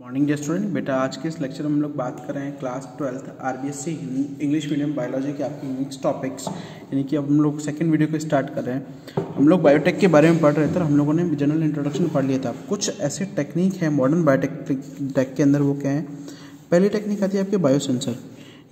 Morning day student बेटा, आज के इस लेक्चर में हम लोग बात कर रहे हैं class 12 RBSC English medium biology के आपकी मिक्स टॉपिक्स, यानी कि अब हम लोग सेकंड वीडियो को स्टार्ट कर रहे हैं। हम लोग बायोटेक के बारे में पढ़ रहे थे और हम लोगों ने जनरल इंट्रोडक्शन पढ़ लिया था। कुछ ऐसे टेक्निक है मॉडर्न बायोटेक के अंदर, वो क्या है। पहली टेक्निक आती है आपके बायोसेंसर।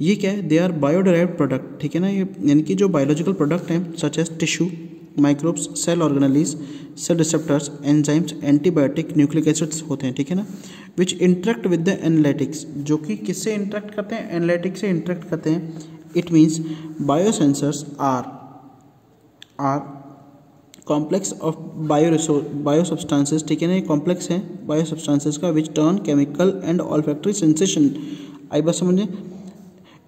ये क्या है, दे आर बायोडेराइव्ड प्रोडक्ट, ठीक है ना। ये यानी कि जो बायोलॉजिकल प्रोडक्ट हैं such as tissue, microbes, cell organelles, cell receptors, enzymes, antibiotic, nucleic acids होते हैं, ठीक है ना। Which interact with the analytics, जो कि किससे इंटरेक्ट करते हैं, एनालिटिक से इंटरेक्ट करते हैं। It means biosensors are complex of bio substances, ठीक है ना। ये कॉम्प्लेक्स है बायो सब्सटेंसेस का, which turn chemical and olfactory sensation, आई बात समझे,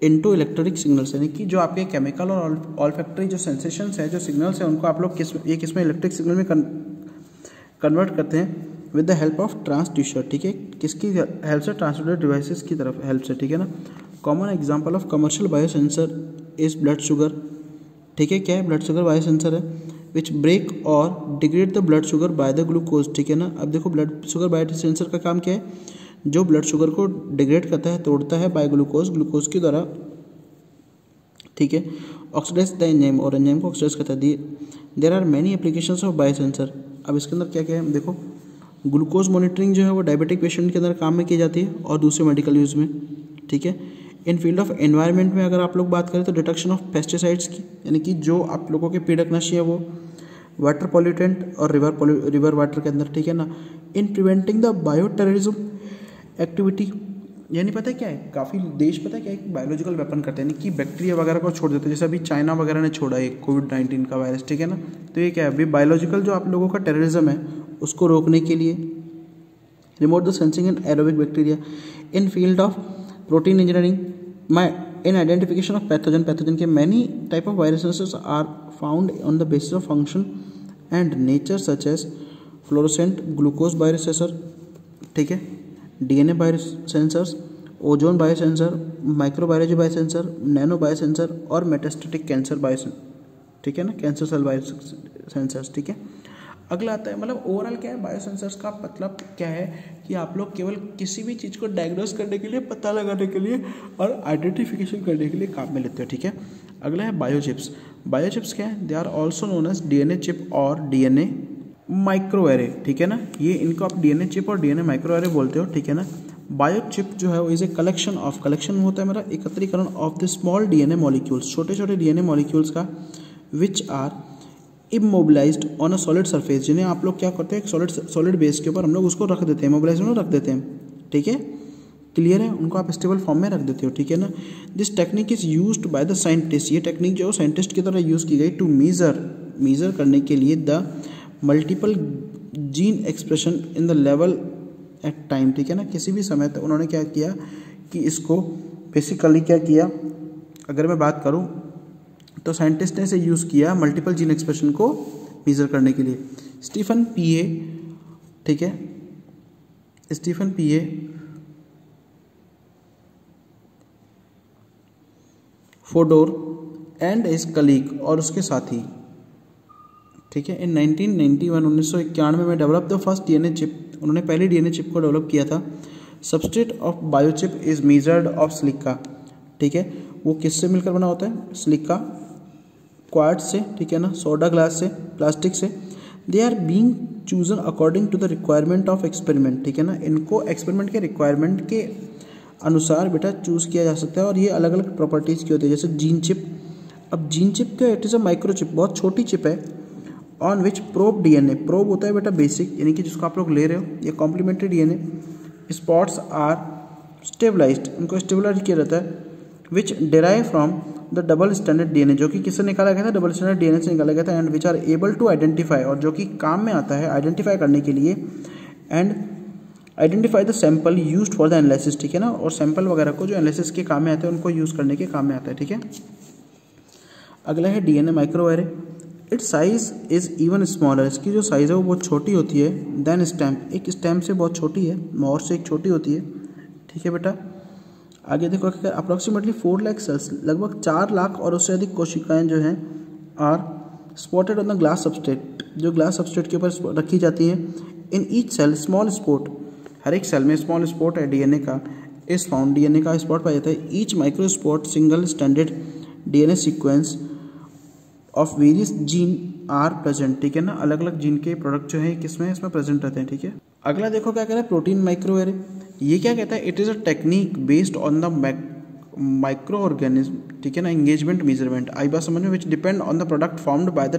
इनटू इलेक्ट्रिक सिग्नल्स, यानी कि जो आपके केमिकल और ऑल्फैक्टरी जो सेंसेशंस है, जो सिग्नल्स हैं, उनको आप लोग किसमें इलेक्ट्रिक सिग्नल में कन्वर्ट करते हैं with the help of transducer, ठीक है। किसकी हेल्प से, ट्रांसड्यूसर डिवाइसेस की तरफ हेल्प से, ठीक है ना। Common example of commercial biosensor is blood sugar, ठीक है। क्या है, ब्लड शुगर बायोसेंसर है। विच ब्रेक और degrade the blood sugar by the glucose, ठीक है ना। अब देखो ब्लड शुगर बायोसेंसर का काम क्या है, जो ब्लड शुगर को डिग्रेड करता है, तोड़ता है बाय ग्लूकोज के द्वारा, ठीक है। ऑक्सीडाइज द एंजाइम, और एंजाइम को ऑक्सीडाइज करता है। There are many applications of biosensor. अब इसके अंदर क्या क्या है, देखो ग्लूकोज मॉनिटरिंग जो है वो डायबिटिक पेशेंट के अंदर काम में की जाती है और दूसरे मेडिकल यूज़ में, ठीक है। इन फील्ड ऑफ एनवायरनमेंट में अगर आप लोग बात करें तो डिटेक्शन ऑफ पेस्टिसाइड्स की, यानी कि जो आप लोगों के पीड़कनाशी है वो वाटर पॉल्यूटेंट और रिवर वाटर के अंदर, ठीक है ना। In preventing the bio terrorism activity, यानी पता है क्या है, काफ़ी देश पता है क्या है, बायोलॉजिकल वेपन करते हैं, यानी कि बैक्टीरिया वगैरह को छोड़ देते हैं। जैसे अभी चाइना वगैरह ने छोड़ा है कोविड-19 का वायरस, ठीक है ना। तो ये क्या है, अभी बायोलॉजिकल जो आप लोगों का टेररिज्म है उसको रोकने के लिए। Remote the sensing and aerobic bacteria in field of protein engineering, in identification of pathogen के many type of viruses are found on the basis of function and nature such as fluorescent glucose biosensor, ठीक है, DNA biosensors, ozone biosensor, microbiology biosensor, nano biosensor और metastatic cancer biosensor, ठीक है ना, cancer cell biosensors, ठीक है। अगला आता है, मतलब ओवरऑल क्या है, बायोसेंसर्स का मतलब क्या है कि आप लोग केवल किसी भी चीज़ को डायग्नोस करने के लिए, पता लगाने के लिए और आइडेंटिफिकेशन करने के लिए काम में लेते हो, ठीक है। अगला है बायोचिप्स। बायोचिप्स क्या है, they are also known as DNA chip और डीएनए माइक्रो एरे, ठीक है ना। ये इनको आप डीएनए चिप और डीएनए माइक्रो एरे बोलते हो, ठीक है ना। बायोचिप जो है वो इज ए कलेक्शन होता है मेरा एकत्रीकरण of the small DNA molecules, छोटे छोटे डीएनए मॉलिक्यूल्स का, which are immobilised on a solid surface, जिन्हें आप लोग क्या करते हैं, एक सॉलिड बेस के ऊपर हम लोग उसको रख देते हैं, इमोबिलाइज में रख देते हैं, ठीक है। क्लियर है, उनको आप स्टेबल फॉर्म में रख देते हो, ठीक है ना। This technique is used by the scientist, ये टेक्निक जो साइंटिस्ट की तरह यूज़ की गई टू मीज़र करने के लिए the multiple gene expression in the level at time, ठीक है ना। किसी भी समय तक उन्होंने क्या किया कि इसको बेसिकली क्या किया, अगर मैं बात करूं तो साइंटिस्ट ने इसे यूज़ किया मल्टीपल जीन एक्सप्रेशन को मेजर करने के लिए। स्टीफन पीए, ठीक है, स्टीफन पीए फोडोर एंड इस कलीग और उसके साथी, ठीक है, इन 1991 में develop the first DNA chip, उन्होंने पहली डीएनए चिप को डेवलप किया था। Substrate of biochip is measured of silica, ठीक है। वो किससे मिलकर बना होता है, सिलिका, क्वार्ट्ज से, ठीक है ना, सोडा ग्लास से, प्लास्टिक से। They are being chosen according to the requirement of experiment, ठीक है ना। इनको एक्सपेरिमेंट के रिक्वायरमेंट के अनुसार बेटा चूज़ किया जा सकता है और ये अलग अलग प्रॉपर्टीज़ की होती है। जैसे जीन चिप, अब जीन चिप क्या, it is a micro chip, बहुत छोटी चिप है। On which probe DNA, probe होता है बेटा बेसिक, यानी कि जिसको आप लोग ले रहे हो, ये complementary DNA spots are stabilized, इनको स्टेबलाइज किया जाता है। Which derive from the double standard DNA, जो कि किससे निकाला गया था, डबल स्टैंडर्ड डीएनए से निकाला गया था। And which are able to identify, और जो कि काम में आता है आइडेंटिफाई करने के लिए, and identify the sample used for the analysis, ठीक है ना। और सैंपल वगैरह को जो एनालिसिस के काम में आते हैं उनको यूज़ करने के काम में आता है, ठीक है। अगला है DNA micro array. It's size is even smaller, इसकी जो साइज़ है वो बहुत छोटी होती है देन स्टैम्प, एक स्टैम्प से बहुत छोटी है, मोर से एक छोटी होती है, ठीक है बेटा। आगे देखो, अप्रॉक्सीमेटली 4 लाख सेल्स, लगभग 4 लाख और उससे अधिक कोशिकाएं जो हैं are spotted on the glass substrate, जो ग्लास सबस्ट्रेट के ऊपर रखी जाती है। In each cell small spot हर एक सेल में स्मॉल स्पॉट है डीएनए का इज फाउंड, डीएनए का स्पॉट पाया जाता है। Each micro spot single standard DNA sequence of various gene are present, ठीक है ना, अलग अलग जीन के प्रोडक्ट जो है किसमें इसमें प्रेजेंट रहते हैं, ठीक है। अगला देखो क्या कह रहा है, प्रोटीन माइक्रोएरे। ये क्या कहता है, it is a technique based on the micro organism, ठीक है ना, एंगेजमेंट मेजरमेंट आई बात समझ में, विच depend on the product formed by the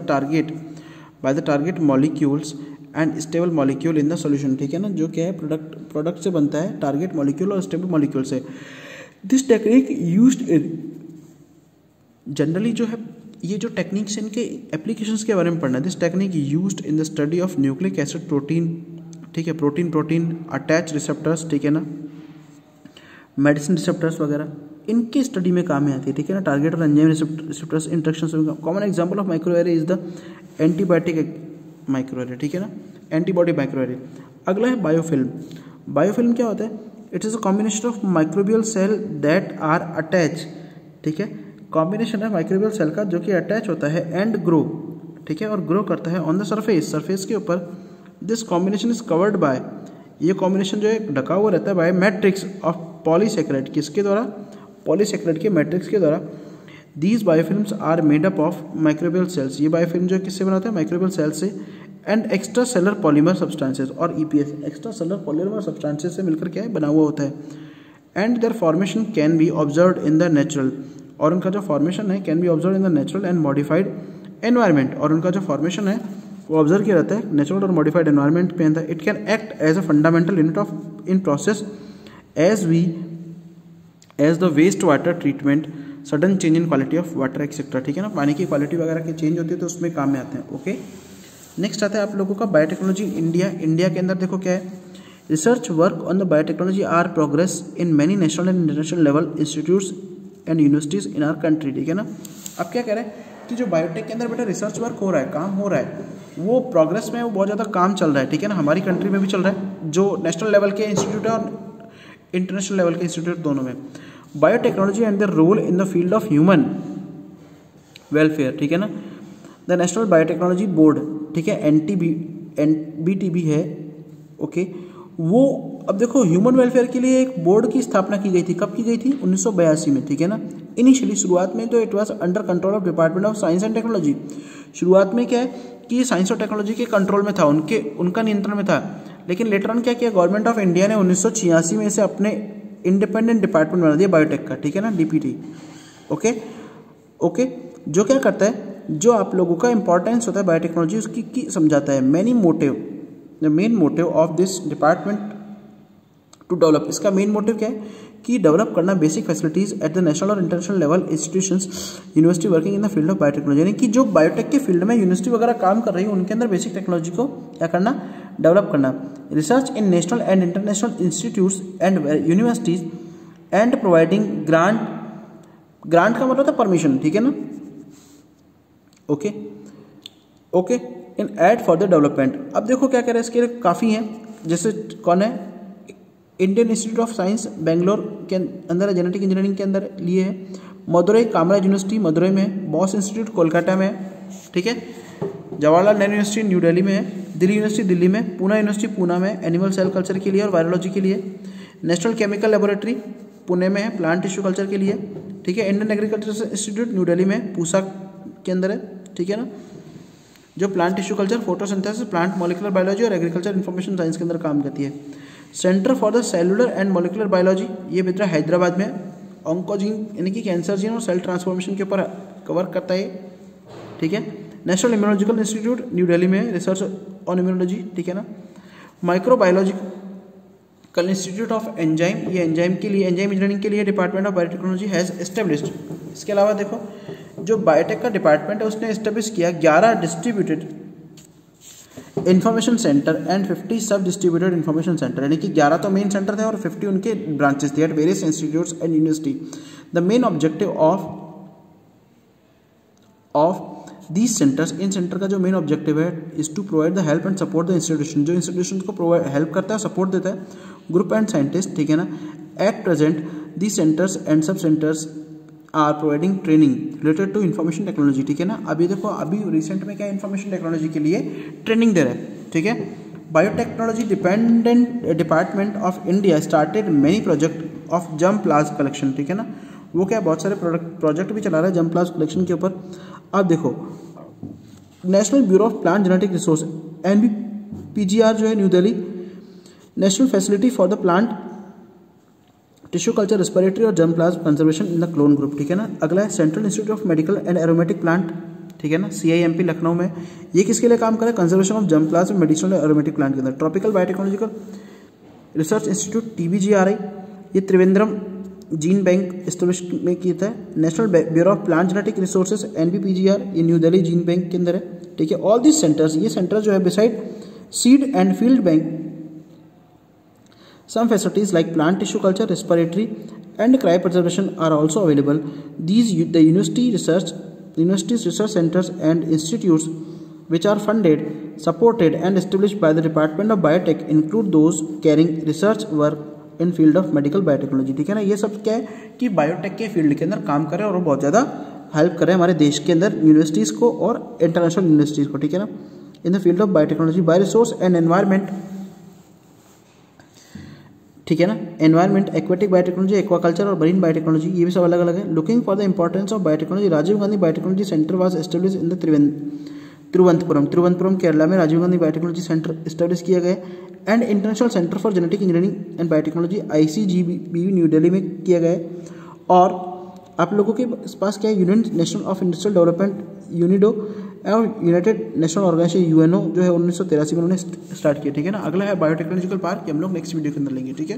target molecules and stable molecule in the solution, ठीक है ना, जो क्या है प्रोडक्ट से बनता है टारगेट मॉलिक्यूल और स्टेबल मॉलिक्यूल से। This technique used in generally जो है ये जो टेक्निक्स इनके एप्लीकेशंस के बारे में पढ़ना है। This technique used in the study of nucleic acid protein, ठीक है, प्रोटीन अटैच रिसेप्टर्स, ठीक है ना, मेडिसिन रिसेप्टर्स वगैरह इनकी स्टडी में काम में आती है, ठीक है ना, टारगेट और एंजाइम रिसेप्टर्स इंटरेक्शंस में। Common example of microarray is the antibiotic microarray, ठीक है ना, एंटीबॉडी माइक्रोएरे। अगला है बायोफिल्म। बायोफिल्म क्या होता है, it is a combination of microbial cell that are attach, ठीक है, कॉम्बिनेशन है माइक्रोबियल सेल का जो कि अटैच होता है एंड ग्रो, ठीक है, और ग्रो करता है ऑन द सरफेस के ऊपर। This combination is covered by, ये कॉम्बिनेशन जो है ढका हुआ रहता है बाय मैट्रिक्स ऑफ पॉलीसेकेराइड, किसके द्वारा, पॉलीसेकेराइड के मैट्रिक्स के द्वारा। These biofilms are made up of microbial cells, ये बायोफिल्म जो है किससे बनाते हैं, माइक्रोबियल सेल से, and extracellular polymer substances और EPS, extracellular polymer substances से मिलकर क्या है बना हुआ होता है। And their formation can be observed in the natural, और उनका जो फॉर्मेशन है can be observe in the natural and modified environment, और उनका जो फॉर्मेशन है वो ऑब्जर्व किया जाता है नेचुरल और मॉडिफाइड एनवायरनमेंट पे आता है। It can act as a fundamental unit of in process as the waste water treatment, sudden change in quality of water etcetera, ठीक है ना, पानी की क्वालिटी वगैरह की चेंज होती है तो उसमें काम में आते हैं। ओके, नेक्स्ट आता है आप लोगों का बायोटेक्नोलॉजी इंडिया। इंडिया के अंदर देखो क्या है, research work on the biotechnology are progress in many national and international level institutes and universities in our country, ठीक है ना। अब क्या कह रहे हैं कि जो बायोटेक के अंदर बेटा रिसर्च वर्क हो रहा है, काम हो रहा है, वो प्रोग्रेस में, वो बहुत ज़्यादा काम चल रहा है, ठीक है ना, हमारी कंट्री में भी चल रहा है, जो नेशनल लेवल के इंस्टीट्यूट है और इंटरनेशनल लेवल के इंस्टीट्यूट दोनों में। Biotechnology and the role in the field of human welfare, ठीक है ना, द नेशनल बायोटेक्नोलॉजी बोर्ड, ठीक है, NBTB है, ओके, वो अब देखो ह्यूमन वेलफेयर के लिए एक बोर्ड की स्थापना की गई थी, कब की गई थी, 1982 में, ठीक है ना। इनिशियली शुरुआत में तो it was under control of department of science and technology, शुरुआत में क्या है कि साइंस और टेक्नोलॉजी के कंट्रोल में था, उनका नियंत्रण में था, लेकिन लेटर ऑन क्या किया, गवर्नमेंट ऑफ इंडिया ने 1986 में इसे अपने इंडिपेंडेंट डिपार्टमेंट बना दिया बायोटेक का, ठीक है ना, DPT, ओके, जो क्या करता है, जो आप लोगों का इंपॉर्टेंस होता है बायोटेक्नोलॉजी उसकी की समझाता है। The main motive of this department to develop, इसका मेन मोटिव क्या है कि डेवलप करना basic facilities at the national और international level institutions university working in the field of biotechnology, यानी कि जो बायोटेक के फील्ड में यूनिवर्सिटी वगैरह काम कर रही है उनके अंदर बेसिक टेक्नोलॉजी को क्या करना, डेवलप करना। Research in national and international institutes and universities and providing grant का मतलब होता है परमिशन, ठीक है ना, okay in aid for the development. अब देखो क्या कह रहे हैं, इसके काफ़ी हैं, जैसे कौन है, Indian institute of science Bangalore के अंदर है, जेनेटिक इंजीनियरिंग के अंदर लिए है, मदुरई कामराज यूनिवर्सिटी मदुरई में है, बॉस इंस्टीट्यूट कोलकाता में है, ठीक है, जवाहरलाल नेहरू यूनिवर्सिटी न्यू दिल्ली में है, दिल्ली यूनिवर्सिटी दिल्ली में, पूना यूनिवर्सिटी पूना में एनिमल सेल कल्चर के लिए और वायरोलॉजी के लिए, नेशनल केमिकल लेबोरेटरी पुणे में है प्लांट टिश्यू कल्चर के लिए, ठीक है, Indian agriculture institute new Delhi में पूसा के अंदर है, ठीक है ना, जो plant tissue culture, photosynthesis, plant molecular biology और एग्रीकल्चर इन्फॉर्मेशन साइंस के अंदर काम करती है। Centre for the cellular and molecular biology, ये बेहतर हैदराबाद में, ऑन्कोजीन यानी कि कैंसर जीन और सेल ट्रांसफॉर्मेशन के ऊपर कवर करता है, ठीक है। National immunological institute new Delhi में, रिसर्च ऑन इम्यूनोलॉजी, ठीक है ना। माइक्रोबायोलॉजिकल इंस्टीट्यूट ऑफ एंजाइम, ये एंजाइम के लिए, एंजाइम इंजीनियरिंग के लिए department of biotechnology has established. इसके अलावा देखो जो बायोटेक का डिपार्टमेंट है उसने एस्टेब्लिश किया 11 डिस्ट्रीब्यूटेड इन्फॉर्मेशन सेंटर एंड 50 सब डिस्ट्रीब्यूटेड इन्फॉर्मेशन सेंटर, यानी कि 11 तो मेन सेंटर थे और 50 उनके ब्रांचेस थे at various institutes and university. The main objective of these centres, इन सेंटर का जो मेन ऑब्जेक्टिव है is to provide the help and support the institution, जो इंस्टीट्यूशन को प्रोवाइड हेल्प करता है, सपोर्ट देता है, ग्रुप एंड साइंटिस्ट, ठीक है ना। At present these centres and sub centres are providing training related to information technology, ठीक है ना। अभी देखो अभी रिसेंट में क्या इन्फॉर्मेशन टेक्नोलॉजी के लिए ट्रेनिंग दे रहा है, ठीक है। Biotechnology department of India started many project of germ plasm collection, ठीक है ना। वो क्या बहुत सारे प्रोजेक्ट भी चला रहा है जर्म प्लाज्म कलेक्शन के ऊपर। अब देखो national bureau of plant genetic resource NBPGR जो है New Delhi, national facility for the plant tissue culture respiratory और germ plasm conservation in the clone group, ठीक है ना। अगला है central institute of medical and aromatic plant, ठीक है ना, CIMP लखनऊ में। ये किसके लिए काम करे? Conservation of germ plasm medicinal और एरोमेटिक प्लांट के अंदर। Tropical biotechnological research institute TBGRI, ये त्रिवेंद्रम जीन बैंक एस्टेब्लिश में किया था। National bureau of plant genetic resources NBPGR, ये न्यू दिल्ली जीन बैंक के अंदर है, ठीक है। ऑल दिस सेंटर्स, ये सेंटर जो है beside seed and field bank some facilities like plant tissue culture, respiratory and cryopreservation are also available. The universities research centers and institutes which are funded, supported and established by the Department of Biotech include those carrying research work in field of medical biotechnology, ठीक है ना। ये सब क्या है कि biotech के field के अंदर काम करें और वो बहुत ज़्यादा हेल्प करें हमारे देश के अंदर यूनिवर्सिटीज़ को और इंटरनेशनल यूनिवर्सिटीज़ को, ठीक है ना। In the field of biotechnology, bio resource and environment, ठीक है ना। एनवायरमेंट, एक्वेटिक बायोटेक्नोलॉजी, एक्वाकल्चर और मरीन बायोटेक्नोलॉजी, ये भी सब अलग अलग है। Looking for the importance of biotechnology, Rajiv Gandhi biotechnology centre was establish in the Thiruvananthapuram Kerala में Rajiv Gandhi biotechnology centre establish किया गया। And international centre for genetic engineering and biotechnology ICGB New Delhi में किया गया। और आप लोगों के पास क्या है, union national of industrial development UNIDO और यूनाइटेड नेशनल ऑर्गेनाइजेशन UNO जो है 1983 में उन्होंने स्टार्ट किया, ठीक है ना। अगला है बायोटेक्नोलॉजिकल पार्क, हम लोग नेक्स्ट वीडियो के अंदर लेंगे, ठीक है।